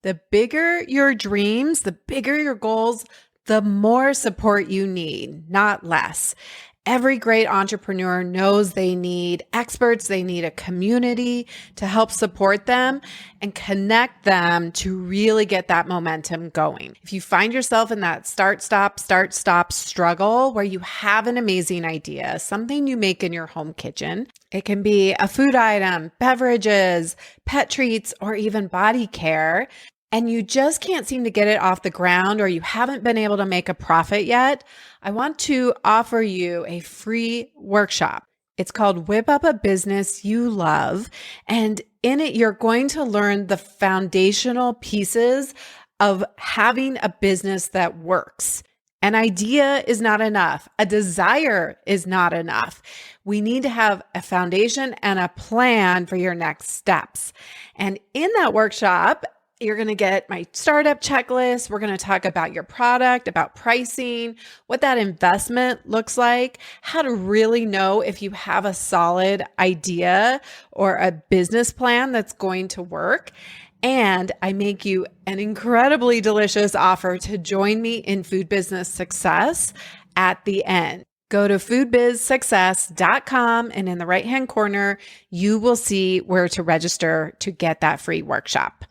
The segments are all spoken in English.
The bigger your dreams, the bigger your goals, the more support you need, not less. Every great entrepreneur knows they need experts, they need a community to help support them and connect them to really get that momentum going. If you find yourself in that start, stop struggle where you have an amazing idea, something you make in your home kitchen, it can be a food item, beverages, pet treats, or even body care, and you just can't seem to get it off the ground or you haven't been able to make a profit yet, I want to offer you a free workshop. It's called Whip Up a Business You Love. And in it, you're going to learn the foundational pieces of having a business that works. An idea is not enough. A desire is not enough. We need to have a foundation and a plan for your next steps. And in that workshop, you're going to get my startup checklist. We're going to talk about your product, about pricing, what that investment looks like, how to really know if you have a solid idea or a business plan that's going to work. And I make you an incredibly delicious offer to join me in Food Business Success at the end. Go to foodbizsuccess.com and in the right-hand corner, you will see where to register to get that free workshop.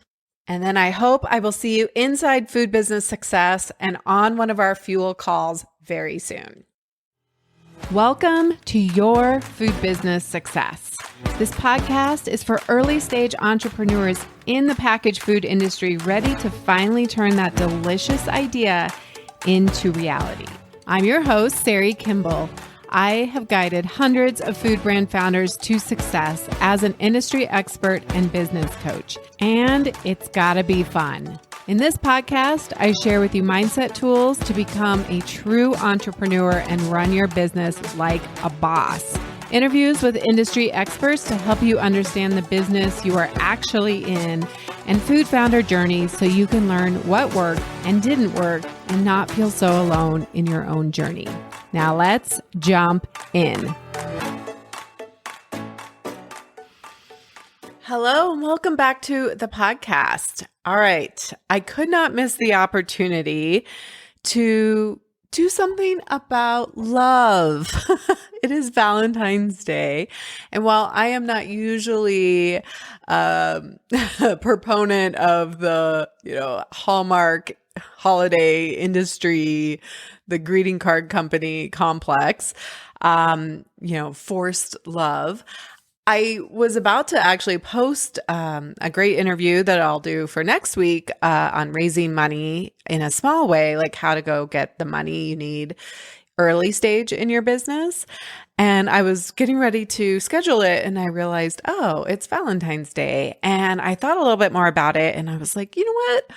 And then I hope I will see you inside Food Business Success and on one of our fuel calls very soon. Welcome to your Food Business Success. This podcast is for early stage entrepreneurs in the packaged food industry ready to finally turn that delicious idea into reality. I'm your host, Sari Kimball. I have guided hundreds of food brand founders to success as an industry expert and business coach, and it's gotta be fun. In this podcast, I share with you mindset tools to become a true entrepreneur and run your business like a boss. Interviews with industry experts to help you understand the business you are actually in, and food founder journeys so you can learn what worked and didn't work and not feel so alone in your own journey. Now let's jump in. Hello and welcome back to the podcast. All right, I could not miss the opportunity to do something about love. It is Valentine's Day. And while I am not usually a proponent of the, Hallmark holiday industry, the greeting card company complex, forced love, I was about to actually post a great interview that I'll do for next week on raising money in a small way, like how to go get the money you need early stage in your business. And I was getting ready to schedule it and I realized, oh, it's Valentine's Day. And I thought a little bit more about it and I was like, you know what?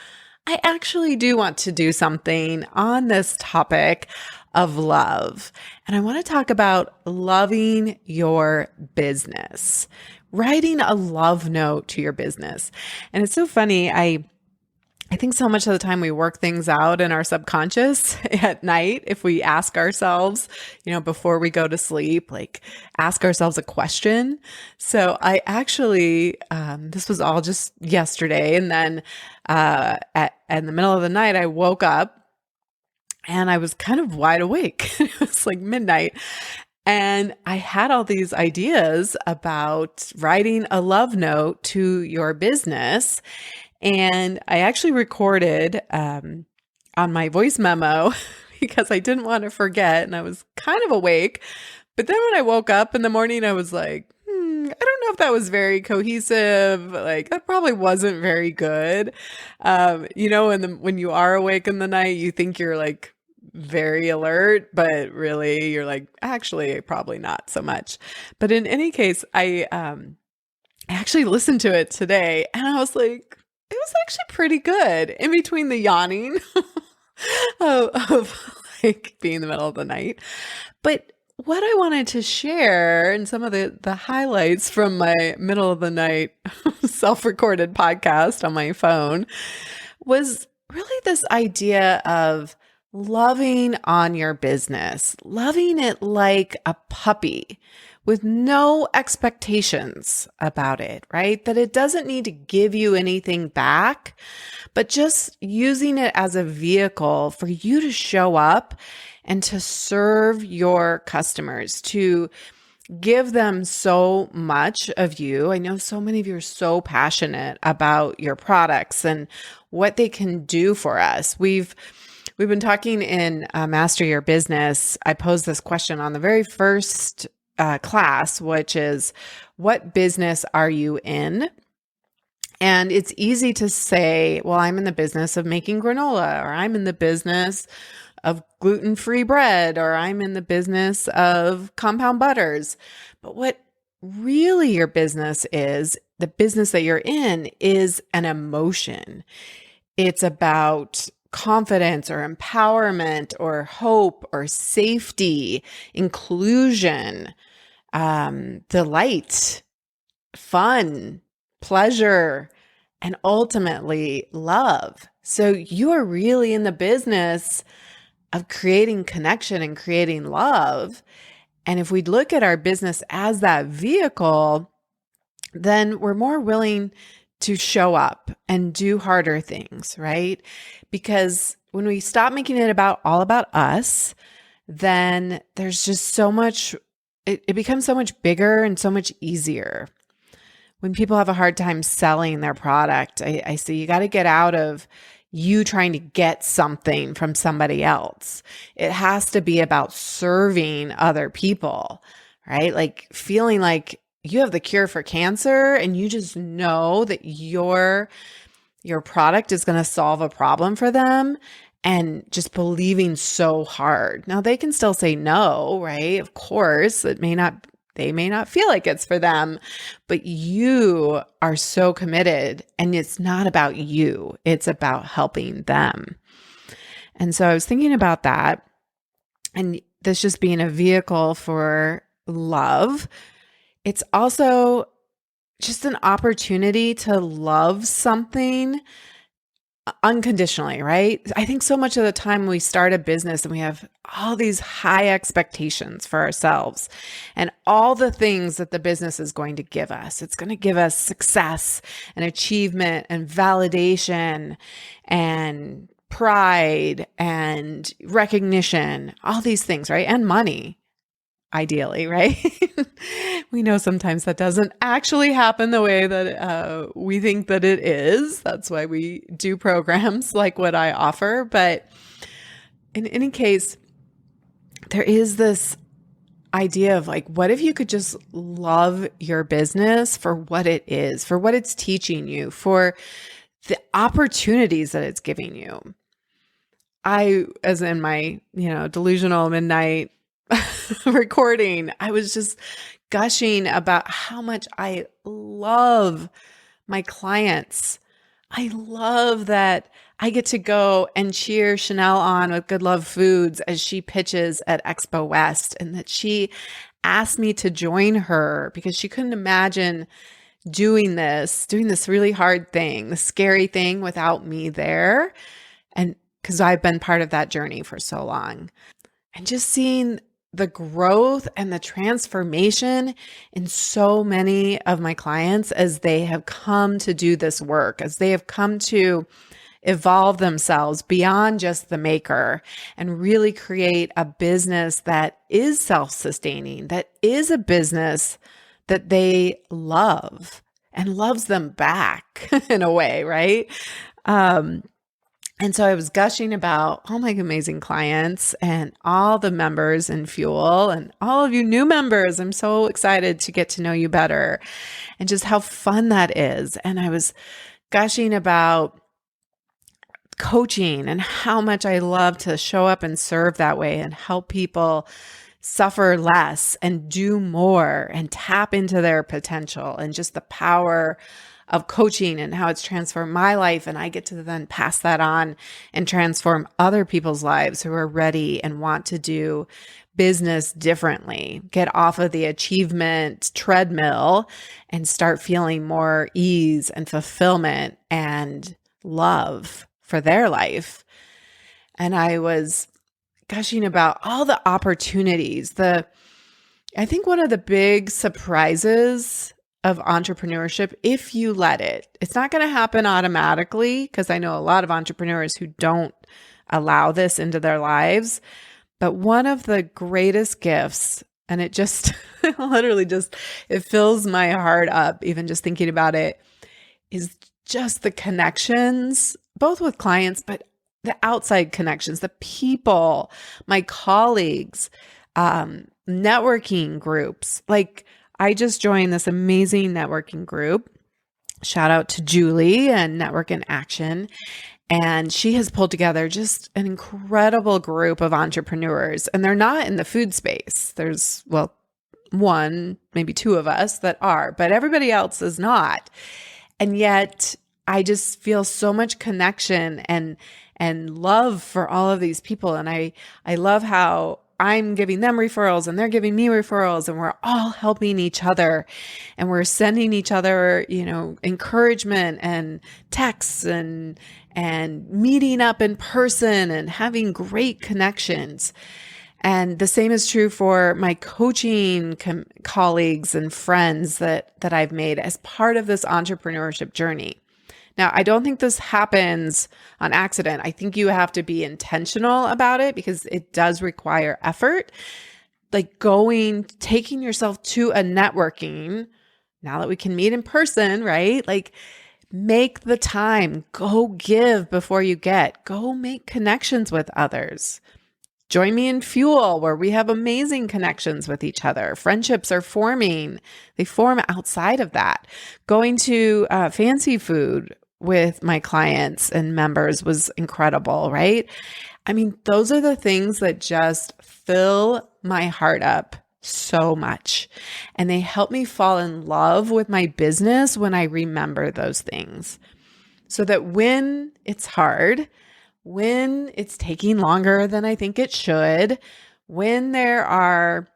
I actually do want to do something on this topic of love. And I want to talk about loving your business, writing a love note to your business. And it's so funny. I think so much of the time we work things out in our subconscious at night. If we ask ourselves, before we go to sleep, like ask ourselves a question. So I actually, this was all just yesterday. And then in the middle of the night, I woke up and I was kind of wide awake. It was like midnight. And I had all these ideas about writing a love note to your business. And I actually recorded on my voice memo because I didn't want to forget and I was kind of awake. But then when I woke up in the morning, I was like, I don't know if that was very cohesive. Like that probably wasn't very good. When you are awake in the night, you think you're like very alert, but really you're like, actually, probably not so much. But in any case, I actually listened to it today and I was like, it was actually pretty good in between the yawning of like being in the middle of the night. But what I wanted to share and some of the highlights from my middle of the night self-recorded podcast on my phone was really this idea of loving on your business, loving it like a puppy. with no expectations about it, right? That it doesn't need to give you anything back, but just using it as a vehicle for you to show up and to serve your customers, to give them so much of you. I know so many of you are so passionate about your products and what they can do for us. We've been talking in Master Your Business. I posed this question on the very first class, which is, what business are you in? And it's easy to say, well, I'm in the business of making granola, or I'm in the business of gluten-free bread, or I'm in the business of compound butters. But what really your business is, the business that you're in, is an emotion. It's about confidence or empowerment or hope or safety, inclusion, delight, fun, pleasure, and ultimately love. So you are really in the business of creating connection and creating love. And if we look at our business as that vehicle, then we're more willing to show up and do harder things, right? Because when we stop making it all about us, then there's just so much, it becomes so much bigger and so much easier. When people have a hard time selling their product, I say you got to get out of you trying to get something from somebody else. It has to be about serving other people, right? Like feeling like you have the cure for cancer and you just know that your product is going to solve a problem for them, and just believing so hard. Now they can still say no, right? Of course, they may not feel like it's for them, but you are so committed, and it's not about you. It's about helping them. And so I was thinking about that, and this just being a vehicle for love. It's also just an opportunity to love something unconditionally, right? I think so much of the time we start a business and we have all these high expectations for ourselves and all the things that the business is going to give us. It's going to give us success and achievement and validation and pride and recognition, all these things, right? And money, ideally, right? We know sometimes that doesn't actually happen the way that we think that it is. That's why we do programs like what I offer. But in any case, there is this idea of like, what if you could just love your business for what it is, for what it's teaching you, for the opportunities that it's giving you. As in my, delusional midnight recording, I was just gushing about how much I love my clients. I love that I get to go and cheer Chanel on with Good Love Foods as she pitches at Expo West, and that she asked me to join her because she couldn't imagine doing this really hard thing, the scary thing, without me there. And because I've been part of that journey for so long. And just seeing the growth and the transformation in so many of my clients as they have come to do this work, as they have come to evolve themselves beyond just the maker and really create a business that is self-sustaining, that is a business that they love and loves them back in a way, right? And so I was gushing about all my amazing clients and all the members in Fuel and all of you new members. I'm so excited to get to know you better and just how fun that is. And I was gushing about coaching and how much I love to show up and serve that way and help people suffer less and do more and tap into their potential, and just the power of coaching and how it's transformed my life. And I get to then pass that on and transform other people's lives who are ready and want to do business differently, get off of the achievement treadmill and start feeling more ease and fulfillment and love for their life. And I was gushing about all the opportunities, the I think one of the big surprises of entrepreneurship, if you let it, it's not going to happen automatically because I know a lot of entrepreneurs who don't allow this into their lives. But one of the greatest gifts, and it just literally just, it fills my heart up, even just thinking about it, is just the connections, both with clients, but the outside connections, the people, my colleagues, networking groups. Like I just joined this amazing networking group. Shout out to Julie and Network in Action. And she has pulled together just an incredible group of entrepreneurs. And they're not in the food space. There's, well, one, maybe two of us that are, but everybody else is not. And yet I just feel so much connection and love for all of these people. And I love how I'm giving them referrals and they're giving me referrals and we're all helping each other and we're sending each other, encouragement and texts and meeting up in person and having great connections. And the same is true for my coaching colleagues and friends that I've made as part of this entrepreneurship journey. Now, I don't think this happens on accident. I think you have to be intentional about it because it does require effort. Like taking yourself to a networking, now that we can meet in person, right? Like make the time, go give before you get, go make connections with others. Join me in Fuel, where we have amazing connections with each other. Friendships are forming. They form outside of that. Going to fancy food with my clients and members was incredible, right? I mean, those are the things that just fill my heart up so much. And they help me fall in love with my business when I remember those things. So that when it's hard, when it's taking longer than I think it should, when there are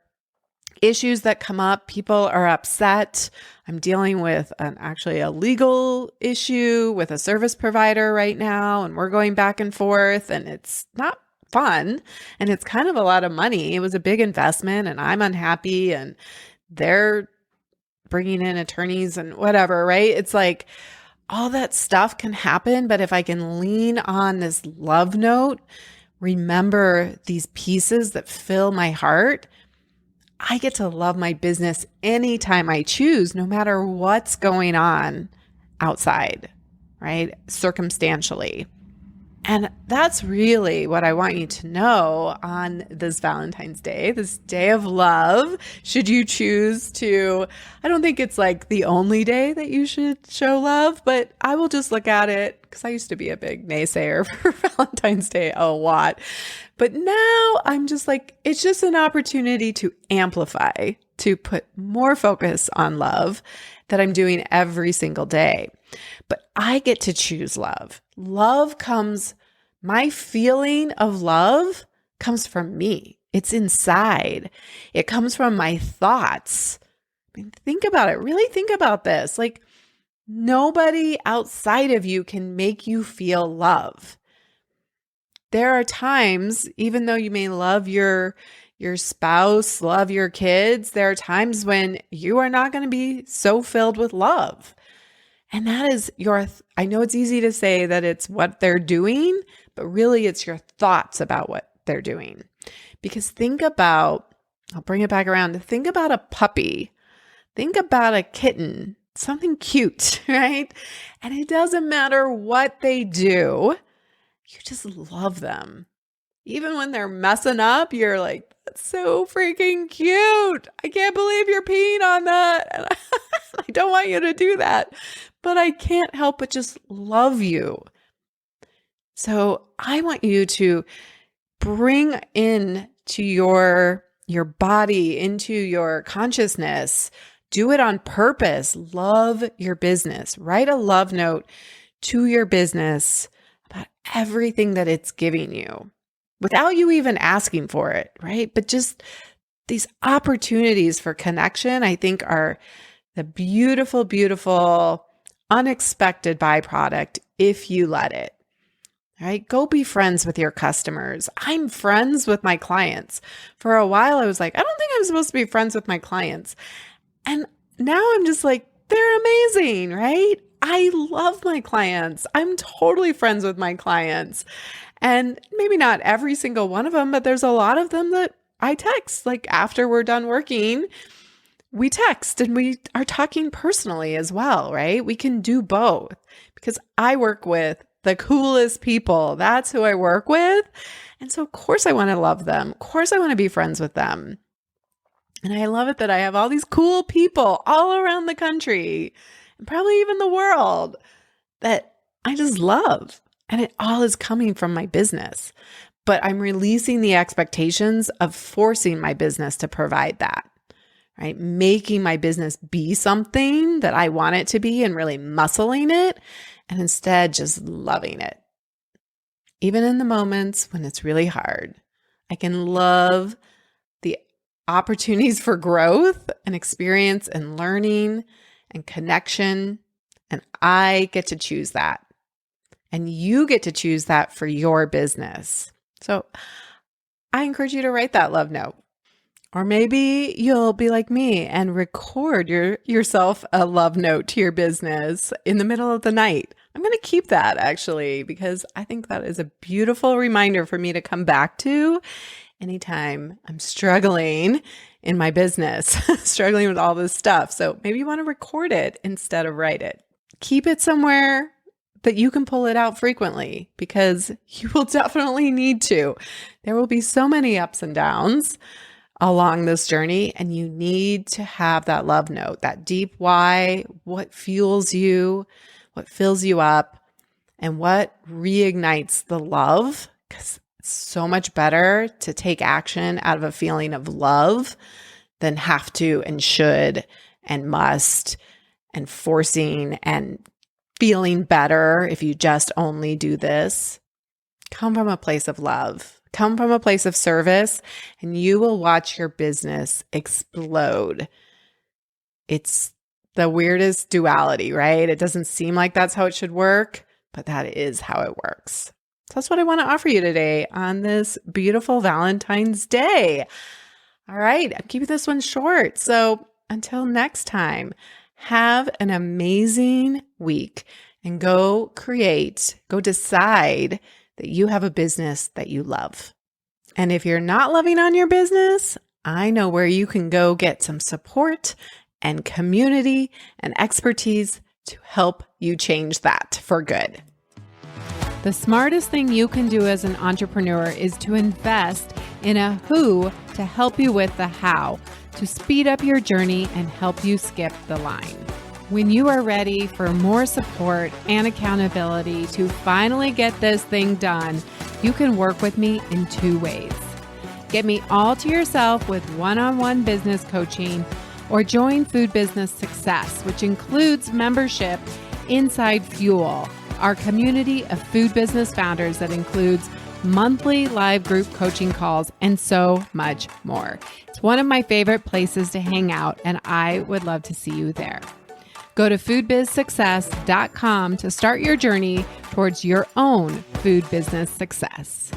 issues that come up, people are upset. I'm dealing with actually a legal issue with a service provider right now, and we're going back and forth, and it's not fun, and it's kind of a lot of money. It was a big investment, and I'm unhappy, and they're bringing in attorneys and whatever, right? It's like, all that stuff can happen, but if I can lean on this love note, remember these pieces that fill my heart, I get to love my business anytime I choose, no matter what's going on outside, right? Circumstantially. And that's really what I want you to know on this Valentine's Day, this day of love. Should you choose to, I don't think it's like the only day that you should show love, but I will just look at it because I used to be a big naysayer for Valentine's Day a lot. But now I'm just like, it's just an opportunity to amplify, to put more focus on love that I'm doing every single day. But I get to choose love. My feeling of love comes from me. It's inside. It comes from my thoughts. I mean, think about it. Really think about this. Like nobody outside of you can make you feel love. There are times, even though you may love your spouse, love your kids, there are times when you are not going to be so filled with love. And that is I know it's easy to say that it's what they're doing, but really it's your thoughts about what they're doing. Because I'll bring it back around. Think about a puppy. Think about a kitten, something cute, right? And it doesn't matter what they do. You just love them. Even when they're messing up, you're like, that's so freaking cute. I can't believe you're peeing on that. And I don't want you to do that, but I can't help but just love you. So I want you to bring in to your body, into your consciousness, do it on purpose. Love your business. Write a love note to your business about everything that it's giving you without you even asking for it, right? But just these opportunities for connection, I think, are the beautiful, beautiful, unexpected byproduct if you let it. right? Go be friends with your customers. I'm friends with my clients. For a while, I was like, I don't think I'm supposed to be friends with my clients. And now I'm just like, they're amazing, right? I love my clients. I'm totally friends with my clients. And maybe not every single one of them, but there's a lot of them that I text. Like after we're done working, we text and we are talking personally as well, right? We can do both because I work with the coolest people. That's who I work with. And so, of course, I want to love them. Of course, I want to be friends with them. And I love it that I have all these cool people all around the country and probably even the world that I just love. And it all is coming from my business. But I'm releasing the expectations of forcing my business to provide that, right? Making my business be something that I want it to be and really muscling it, and instead just loving it. Even in the moments when it's really hard, I can love the opportunities for growth and experience and learning and connection. And I get to choose that. And you get to choose that for your business. So I encourage you to write that love note. Or maybe you'll be like me and record yourself a love note to your business in the middle of the night. I'm going to keep that actually, because I think that is a beautiful reminder for me to come back to anytime I'm struggling in my business, struggling with all this stuff. So maybe you want to record it instead of write it. Keep it somewhere that you can pull it out frequently, because you will definitely need to. There will be so many ups and downs along this journey, and you need to have that love note, that deep why, what fuels you, what fills you up, and what reignites the love, because it's so much better to take action out of a feeling of love than have to and should and must and forcing and feeling better if you just only do this. Come from a place of love. Come from a place of service, and you will watch your business explode. It's the weirdest duality, right? It doesn't seem like that's how it should work, but that is how it works. So that's what I want to offer you today on this beautiful Valentine's Day. All right, I'm keeping this one short. So until next time, have an amazing week and go decide that you have a business that you love. And if you're not loving on your business, I know where you can go get some support and community and expertise to help you change that for good. The smartest thing you can do as an entrepreneur is to invest in a who to help you with the how, to speed up your journey and help you skip the line. When you are ready for more support and accountability to finally get this thing done, you can work with me in 2 ways. Get me all to yourself with one-on-one business coaching, or join Food Business Success, which includes membership inside Fuel, our community of food business founders that includes monthly live group coaching calls and so much more. It's one of my favorite places to hang out, and I would love to see you there. Go to foodbizsuccess.com to start your journey towards your own food business success.